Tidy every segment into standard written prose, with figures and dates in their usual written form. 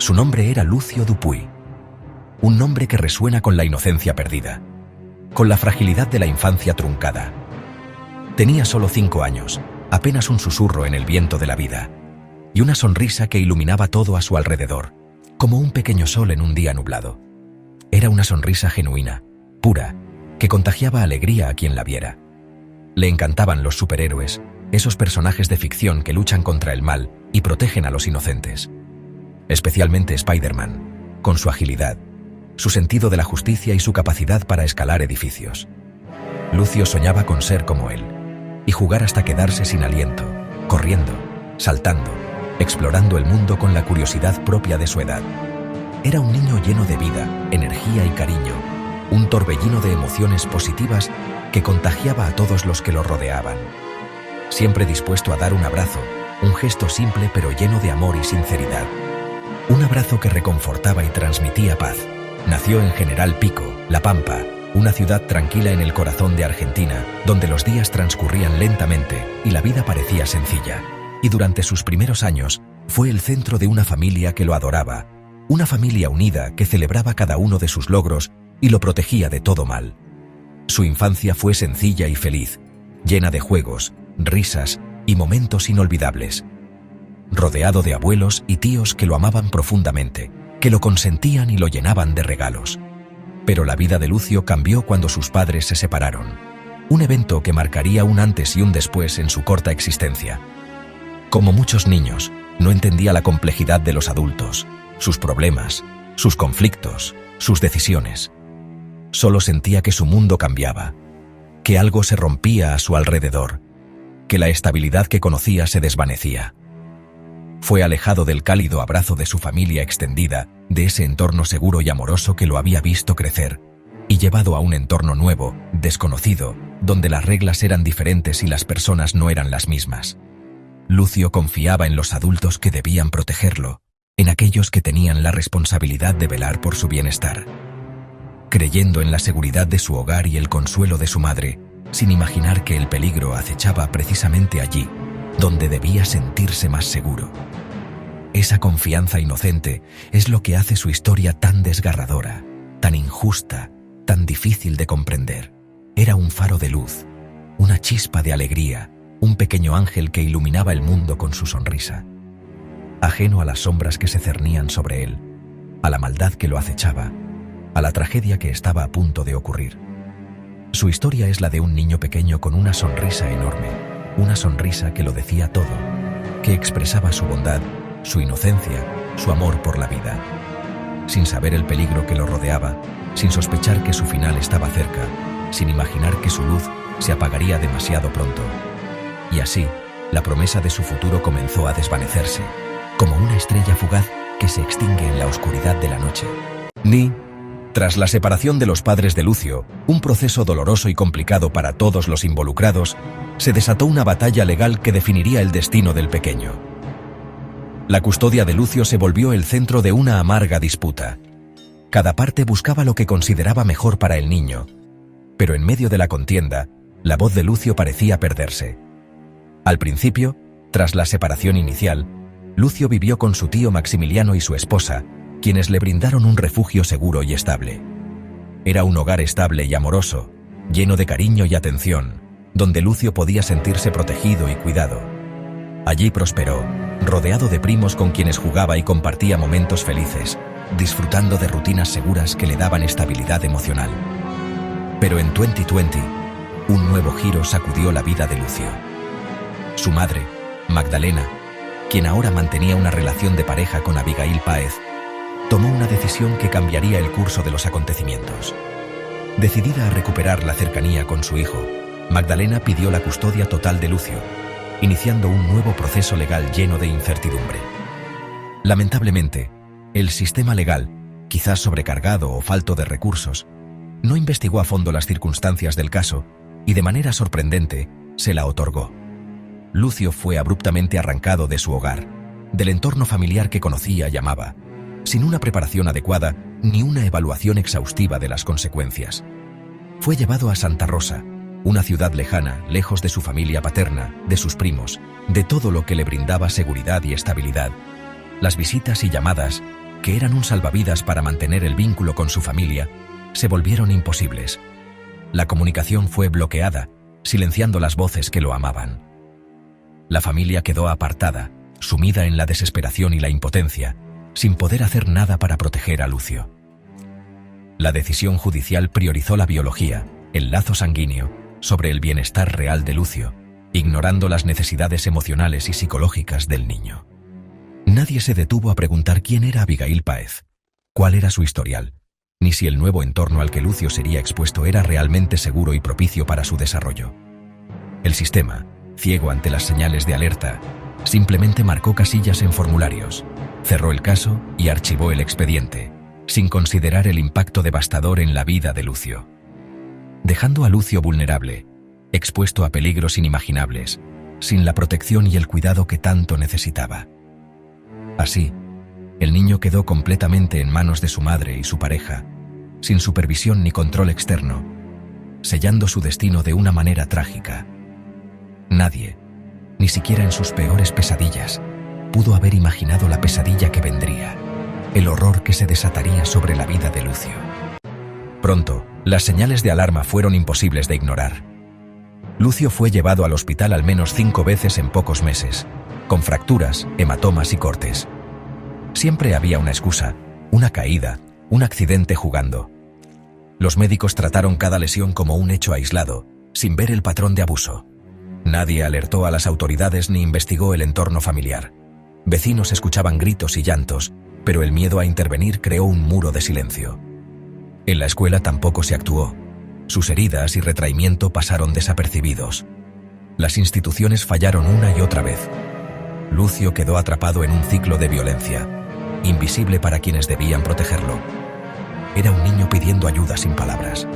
Su nombre era Lucio Dupuy, un nombre que resuena con la inocencia perdida, con la fragilidad de la infancia truncada. Tenía solo 5 años, apenas un susurro en el viento de la vida, y una sonrisa que iluminaba todo a su alrededor, como un pequeño sol en un día nublado. Era una sonrisa genuina, pura, que contagiaba alegría a quien la viera. Le encantaban los superhéroes, esos personajes de ficción que luchan contra el mal y protegen a los inocentes. Especialmente Spider-Man, con su agilidad, su sentido de la justicia y su capacidad para escalar edificios. Lucio soñaba con ser como él, y jugar hasta quedarse sin aliento, corriendo, saltando, explorando el mundo con la curiosidad propia de su edad. Era un niño lleno de vida, energía y cariño, un torbellino de emociones positivas que contagiaba a todos los que lo rodeaban. Siempre dispuesto a dar un abrazo, un gesto simple pero lleno de amor y sinceridad. Un abrazo que reconfortaba y transmitía paz. Nació en General Pico, La Pampa, una ciudad tranquila en el corazón de Argentina, donde los días transcurrían lentamente y la vida parecía sencilla. Y durante sus primeros años, fue el centro de una familia que lo adoraba, una familia unida que celebraba cada uno de sus logros y lo protegía de todo mal. Su infancia fue sencilla y feliz, llena de juegos, risas y momentos inolvidables. Rodeado de abuelos y tíos que lo amaban profundamente, que lo consentían y lo llenaban de regalos. Pero la vida de Lucio cambió cuando sus padres se separaron, un evento que marcaría un antes y un después en su corta existencia. Como muchos niños, no entendía la complejidad de los adultos, sus problemas, sus conflictos, sus decisiones. Solo sentía que su mundo cambiaba, que algo se rompía a su alrededor, que la estabilidad que conocía se desvanecía. Fue alejado del cálido abrazo de su familia extendida, de ese entorno seguro y amoroso que lo había visto crecer, y llevado a un entorno nuevo, desconocido, donde las reglas eran diferentes y las personas no eran las mismas. Lucio confiaba en los adultos que debían protegerlo, en aquellos que tenían la responsabilidad de velar por su bienestar. Creyendo en la seguridad de su hogar y el consuelo de su madre, sin imaginar que el peligro acechaba precisamente allí, donde debía sentirse más seguro. Esa confianza inocente es lo que hace su historia tan desgarradora, tan injusta, tan difícil de comprender. Era un faro de luz, una chispa de alegría, un pequeño ángel que iluminaba el mundo con su sonrisa. Ajeno a las sombras que se cernían sobre él, a la maldad que lo acechaba, a la tragedia que estaba a punto de ocurrir. Su historia es la de un niño pequeño con una sonrisa enorme, una sonrisa que lo decía todo, que expresaba su bondad, su inocencia, su amor por la vida. Sin saber el peligro que lo rodeaba, sin sospechar que su final estaba cerca, sin imaginar que su luz se apagaría demasiado pronto. Y así, la promesa de su futuro comenzó a desvanecerse, como una estrella fugaz que se extingue en la oscuridad de la noche. Tras la separación de los padres de Lucio, un proceso doloroso y complicado para todos los involucrados, se desató una batalla legal que definiría el destino del pequeño. La custodia de Lucio se volvió el centro de una amarga disputa. Cada parte buscaba lo que consideraba mejor para el niño, pero en medio de la contienda, la voz de Lucio parecía perderse. Al principio, tras la separación inicial, Lucio vivió con su tío Maximiliano y su esposa, quienes le brindaron un refugio seguro y estable. Era un hogar estable y amoroso, lleno de cariño y atención, donde Lucio podía sentirse protegido y cuidado. Allí prosperó, rodeado de primos con quienes jugaba y compartía momentos felices, disfrutando de rutinas seguras que le daban estabilidad emocional. Pero en 2020, un nuevo giro sacudió la vida de Lucio. Su madre, Magdalena, quien ahora mantenía una relación de pareja con Abigail Páez, tomó una decisión que cambiaría el curso de los acontecimientos. Decidida a recuperar la cercanía con su hijo, Magdalena pidió la custodia total de Lucio, iniciando un nuevo proceso legal lleno de incertidumbre. Lamentablemente, el sistema legal, quizás sobrecargado o falto de recursos, no investigó a fondo las circunstancias del caso y de manera sorprendente se la otorgó. Lucio fue abruptamente arrancado de su hogar, del entorno familiar que conocía y amaba, sin una preparación adecuada ni una evaluación exhaustiva de las consecuencias. Fue llevado a Santa Rosa, una ciudad lejana, lejos de su familia paterna, de sus primos, de todo lo que le brindaba seguridad y estabilidad. Las visitas y llamadas, que eran un salvavidas para mantener el vínculo con su familia, se volvieron imposibles. La comunicación fue bloqueada, silenciando las voces que lo amaban. La familia quedó apartada, sumida en la desesperación y la impotencia, sin poder hacer nada para proteger a Lucio. La decisión judicial priorizó la biología, el lazo sanguíneo, sobre el bienestar real de Lucio, ignorando las necesidades emocionales y psicológicas del niño. Nadie se detuvo a preguntar quién era Abigail Páez, cuál era su historial, ni si el nuevo entorno al que Lucio sería expuesto era realmente seguro y propicio para su desarrollo. El sistema, ciego ante las señales de alerta, simplemente marcó casillas en formularios, cerró el caso y archivó el expediente, sin considerar el impacto devastador en la vida de Lucio. Dejando a Lucio vulnerable, expuesto a peligros inimaginables, sin la protección y el cuidado que tanto necesitaba. Así, el niño quedó completamente en manos de su madre y su pareja, sin supervisión ni control externo, sellando su destino de una manera trágica. Nadie, ni siquiera en sus peores pesadillas, pudo haber imaginado la pesadilla que vendría, el horror que se desataría sobre la vida de Lucio. Pronto, las señales de alarma fueron imposibles de ignorar. Lucio fue llevado al hospital al menos 5 veces en pocos meses, con fracturas, hematomas y cortes. Siempre había una excusa, una caída, un accidente jugando. Los médicos trataron cada lesión como un hecho aislado, sin ver el patrón de abuso. Nadie alertó a las autoridades ni investigó el entorno familiar. Vecinos escuchaban gritos y llantos, pero el miedo a intervenir creó un muro de silencio. En la escuela tampoco se actuó. Sus heridas y retraimiento pasaron desapercibidos. Las instituciones fallaron una y otra vez. Lucio quedó atrapado en un ciclo de violencia, invisible para quienes debían protegerlo. Era un niño pidiendo ayuda sin palabras.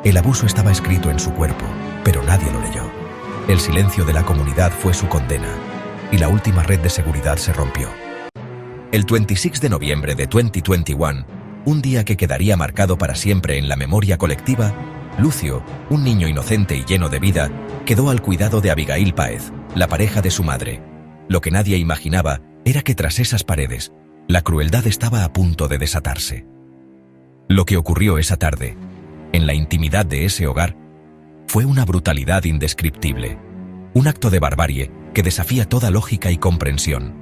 El abuso estaba escrito en su cuerpo, pero nadie lo leyó. El silencio de la comunidad fue su condena, y la última red de seguridad se rompió. El 26 de noviembre de 2021, un día que quedaría marcado para siempre en la memoria colectiva, Lucio, un niño inocente y lleno de vida, quedó al cuidado de Abigail Páez, la pareja de su madre. Lo que nadie imaginaba era que tras esas paredes, la crueldad estaba a punto de desatarse. Lo que ocurrió esa tarde, en la intimidad de ese hogar, fue una brutalidad indescriptible, un acto de barbarie que desafía toda lógica y comprensión.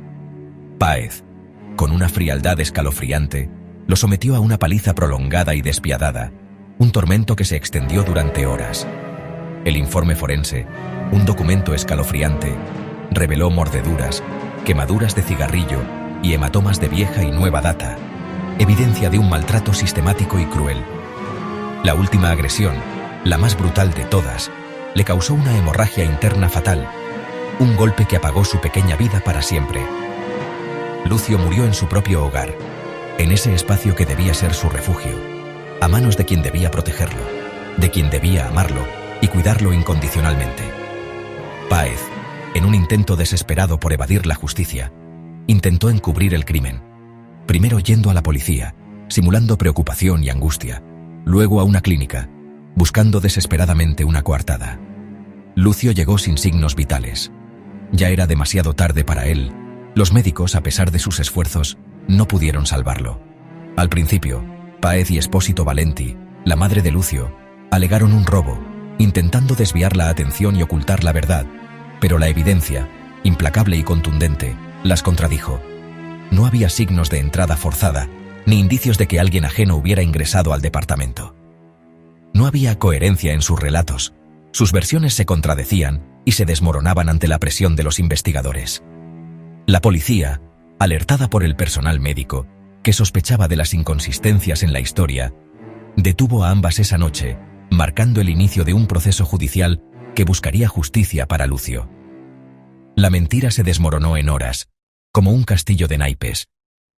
Páez, con una frialdad escalofriante, lo sometió a una paliza prolongada y despiadada, un tormento que se extendió durante horas. El informe forense, un documento escalofriante, reveló mordeduras, quemaduras de cigarrillo y hematomas de vieja y nueva data, evidencia de un maltrato sistemático y cruel. La última agresión, la más brutal de todas, le causó una hemorragia interna fatal, un golpe que apagó su pequeña vida para siempre. Lucio murió en su propio hogar, en ese espacio que debía ser su refugio, a manos de quien debía protegerlo, de quien debía amarlo y cuidarlo incondicionalmente. Páez, en un intento desesperado por evadir la justicia, intentó encubrir el crimen, primero yendo a la policía, simulando preocupación y angustia, luego a una clínica, buscando desesperadamente una coartada. Lucio llegó sin signos vitales. Ya era demasiado tarde para él. Los médicos, a pesar de sus esfuerzos, no pudieron salvarlo. Al principio, Páez y Espósito Valenti, la madre de Lucio, alegaron un robo, intentando desviar la atención y ocultar la verdad, pero la evidencia, implacable y contundente, las contradijo. No había signos de entrada forzada, ni indicios de que alguien ajeno hubiera ingresado al departamento. No había coherencia en sus relatos. Sus versiones se contradecían y se desmoronaban ante la presión de los investigadores. La policía, alertada por el personal médico, que sospechaba de las inconsistencias en la historia, detuvo a ambas esa noche, marcando el inicio de un proceso judicial que buscaría justicia para Lucio. La mentira se desmoronó en horas, como un castillo de naipes,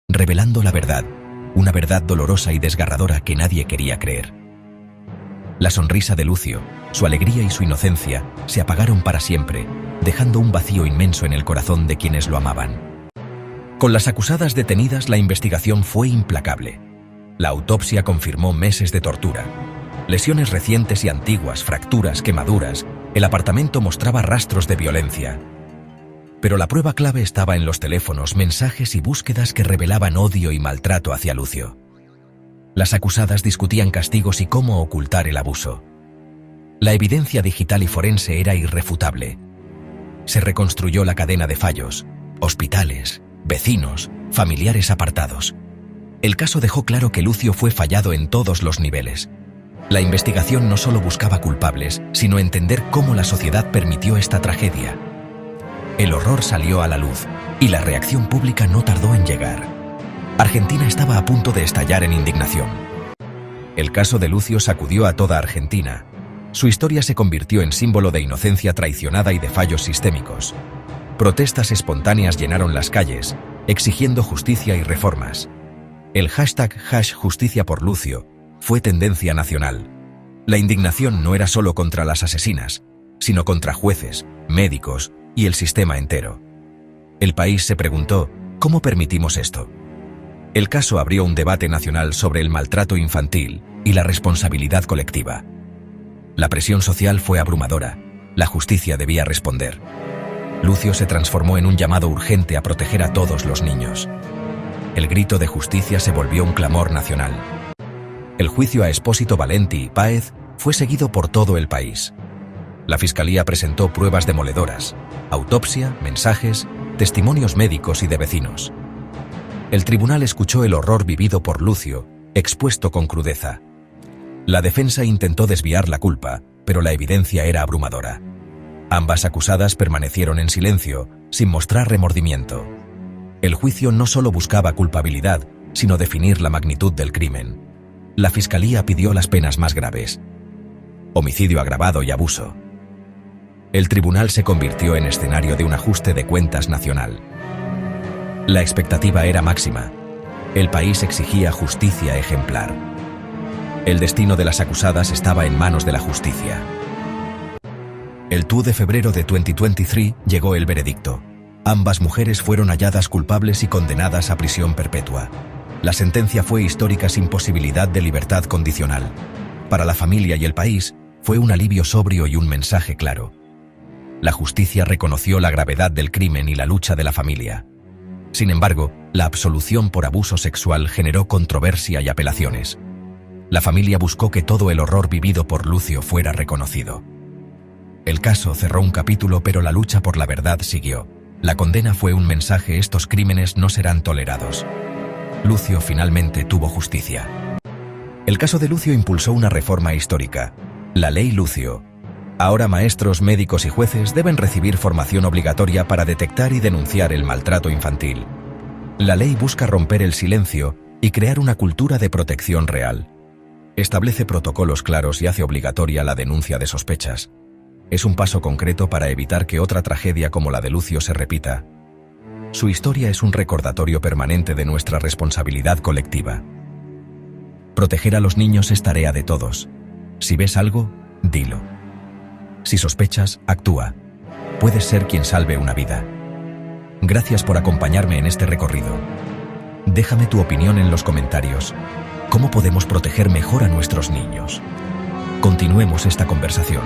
revelando la verdad, una verdad dolorosa y desgarradora que nadie quería creer. La sonrisa de Lucio, su alegría y su inocencia se apagaron para siempre, dejando un vacío inmenso en el corazón de quienes lo amaban. Con las acusadas detenidas, la investigación fue implacable. La autopsia confirmó meses de tortura, lesiones recientes y antiguas, fracturas, quemaduras. El apartamento mostraba rastros de violencia. Pero la prueba clave estaba en los teléfonos, mensajes y búsquedas que revelaban odio y maltrato hacia Lucio. Las acusadas discutían castigos y cómo ocultar el abuso. La evidencia digital y forense era irrefutable. Se reconstruyó la cadena de fallos: hospitales, vecinos, familiares apartados. El caso dejó claro que Lucio fue fallado en todos los niveles. La investigación no solo buscaba culpables, sino entender cómo la sociedad permitió esta tragedia. El horror salió a la luz, y la reacción pública no tardó en llegar. Argentina estaba a punto de estallar en indignación. El caso de Lucio sacudió a toda Argentina. Su historia se convirtió en símbolo de inocencia traicionada y de fallos sistémicos. Protestas espontáneas llenaron las calles, exigiendo justicia y reformas. El hashtag #Justicia por Lucio fue tendencia nacional. La indignación no era solo contra las asesinas, sino contra jueces, médicos y el sistema entero. El país se preguntó: ¿cómo permitimos esto? El caso abrió un debate nacional sobre el maltrato infantil y la responsabilidad colectiva. La presión social fue abrumadora. La justicia debía responder. Lucio se transformó en un llamado urgente a proteger a todos los niños. El grito de justicia se volvió un clamor nacional. El juicio a Espósito, Valenti y Páez fue seguido por todo el país. La fiscalía presentó pruebas demoledoras: autopsia, mensajes, testimonios médicos y de vecinos. El tribunal escuchó el horror vivido por Lucio, expuesto con crudeza. La defensa intentó desviar la culpa, pero la evidencia era abrumadora. Ambas acusadas permanecieron en silencio, sin mostrar remordimiento. El juicio no solo buscaba culpabilidad, sino definir la magnitud del crimen. La fiscalía pidió las penas más graves: homicidio agravado y abuso. El tribunal se convirtió en escenario de un ajuste de cuentas nacional. La expectativa era máxima. El país exigía justicia ejemplar. El destino de las acusadas estaba en manos de la justicia. El 2 de febrero de 2023 llegó el veredicto. Ambas mujeres fueron halladas culpables y condenadas a prisión perpetua. La sentencia fue histórica, sin posibilidad de libertad condicional. Para la familia y el país, fue un alivio sobrio y un mensaje claro. La justicia reconoció la gravedad del crimen y la lucha de la familia. Sin embargo, la absolución por abuso sexual generó controversia y apelaciones. La familia buscó que todo el horror vivido por Lucio fuera reconocido. El caso cerró un capítulo, pero la lucha por la verdad siguió. La condena fue un mensaje: estos crímenes no serán tolerados. Lucio finalmente tuvo justicia. El caso de Lucio impulsó una reforma histórica: la Ley Lucio. Ahora maestros, médicos y jueces deben recibir formación obligatoria para detectar y denunciar el maltrato infantil. La ley busca romper el silencio y crear una cultura de protección real. Establece protocolos claros y hace obligatoria la denuncia de sospechas. Es un paso concreto para evitar que otra tragedia como la de Lucio se repita. Su historia es un recordatorio permanente de nuestra responsabilidad colectiva. Proteger a los niños es tarea de todos. Si ves algo, dilo. Si sospechas, actúa. Puedes ser quien salve una vida. Gracias por acompañarme en este recorrido. Déjame tu opinión en los comentarios. ¿Cómo podemos proteger mejor a nuestros niños? Continuemos esta conversación.